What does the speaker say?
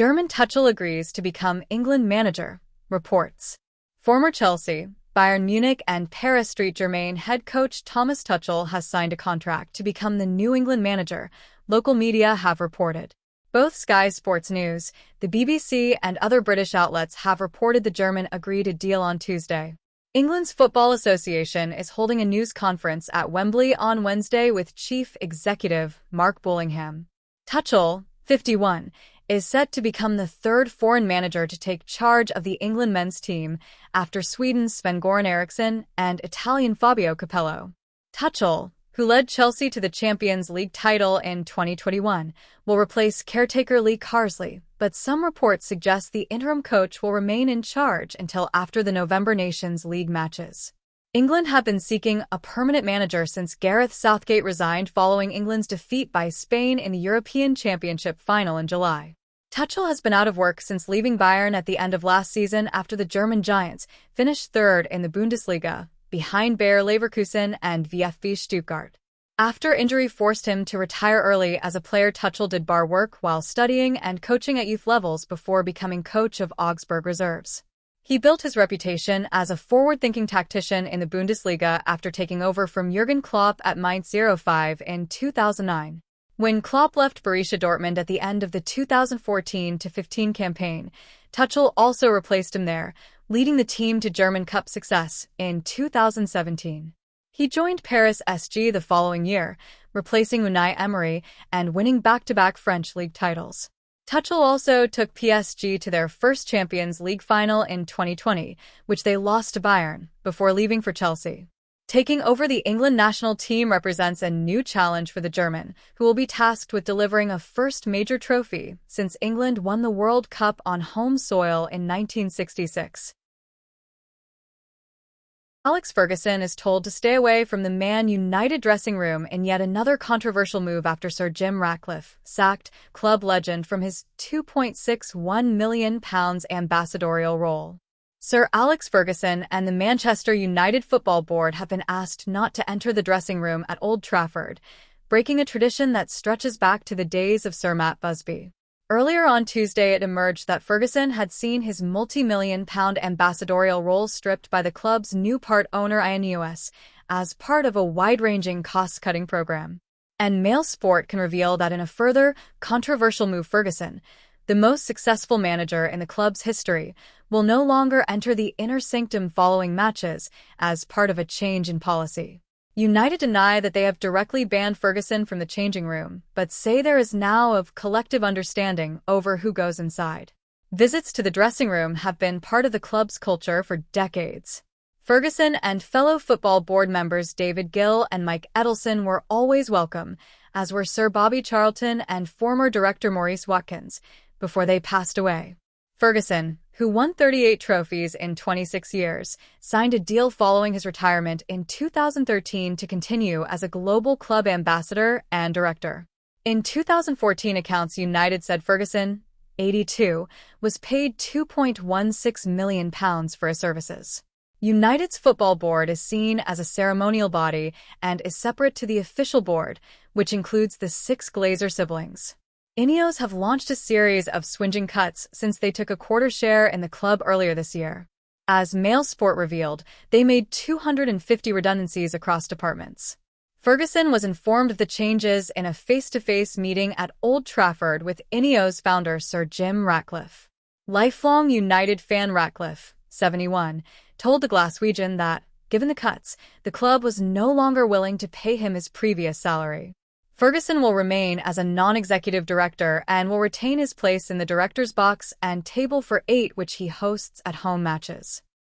German Tuchel agrees to become England manager, reports. Former Chelsea, Bayern Munich and Paris Saint-Germain head coach Thomas Tuchel has signed a contract to become the new England manager, local media have reported. Both Sky Sports News, the BBC and other British outlets have reported the German agreed a deal on Tuesday. England's Football Association is holding a news conference at Wembley on Wednesday with Chief Executive Mark Bullingham. Tuchel, 51, is set to become the third foreign manager to take charge of the England men's team after Sweden's Sven-Göran Eriksson and Italian Fabio Capello. Tuchel, who led Chelsea to the Champions League title in 2021, will replace caretaker Lee Carsley, but some reports suggest the interim coach will remain in charge until after the November Nations League matches. England have been seeking a permanent manager since Gareth Southgate resigned following England's defeat by Spain in the European Championship final in July. Tuchel has been out of work since leaving Bayern at the end of last season after the German Giants finished third in the Bundesliga, behind Bayer Leverkusen and VfB Stuttgart. After injury forced him to retire early as a player, Tuchel did bar work while studying and coaching at youth levels before becoming coach of Augsburg reserves. He built his reputation as a forward-thinking tactician in the Bundesliga after taking over from Jurgen Klopp at Mainz 05 in 2009. When Klopp left Borussia Dortmund at the end of the 2014-15 campaign, Tuchel also replaced him there, leading the team to German Cup success in 2017. He joined Paris SG the following year, replacing Unai Emery and winning back-to-back French league titles. Tuchel also took PSG to their first Champions League final in 2020, which they lost to Bayern, before leaving for Chelsea. Taking over the England national team represents a new challenge for the German, who will be tasked with delivering a first major trophy since England won the World Cup on home soil in 1966. Alex Ferguson is told to stay away from the Man United dressing room in yet another controversial move after Sir Jim Ratcliffe sacked club legend from his £2.61 million ambassadorial role. Sir Alex Ferguson and the Manchester United Football Board have been asked not to enter the dressing room at Old Trafford, breaking a tradition that stretches back to the days of Sir Matt Busby. Earlier on Tuesday, it emerged that Ferguson had seen his multi-million-pound ambassadorial role stripped by the club's new part owner Ineos as part of a wide-ranging cost-cutting program. And Mail Sport can reveal that in a further controversial move, Ferguson, the most successful manager in the club's history, will no longer enter the inner sanctum following matches as part of a change in policy. United deny that they have directly banned Ferguson from the changing room, but say there is now a collective understanding over who goes inside. Visits to the dressing room have been part of the club's culture for decades. Ferguson and fellow football board members David Gill and Mike Edelson were always welcome, as were Sir Bobby Charlton and former director Maurice Watkins, before they passed away. Ferguson, who won 38 trophies in 26 years, signed a deal following his retirement in 2013 to continue as a global club ambassador and director. In 2014 accounts, United said Ferguson, 82, was paid £2.16 million for his services. United's football board is seen as a ceremonial body and is separate to the official board, which includes the 6 Glazer siblings. Ineos have launched a series of swinging cuts since they took a quarter share in the club earlier this year. As Mail Sport revealed, they made 250 redundancies across departments. Ferguson was informed of the changes in a face-to-face meeting at Old Trafford with Ineos founder Sir Jim Ratcliffe. Lifelong United fan Ratcliffe, 71, told the Glaswegian that, given the cuts, the club was no longer willing to pay him his previous salary. Ferguson will remain as a non-executive director and will retain his place in the director's box and table for 8, which he hosts at home matches.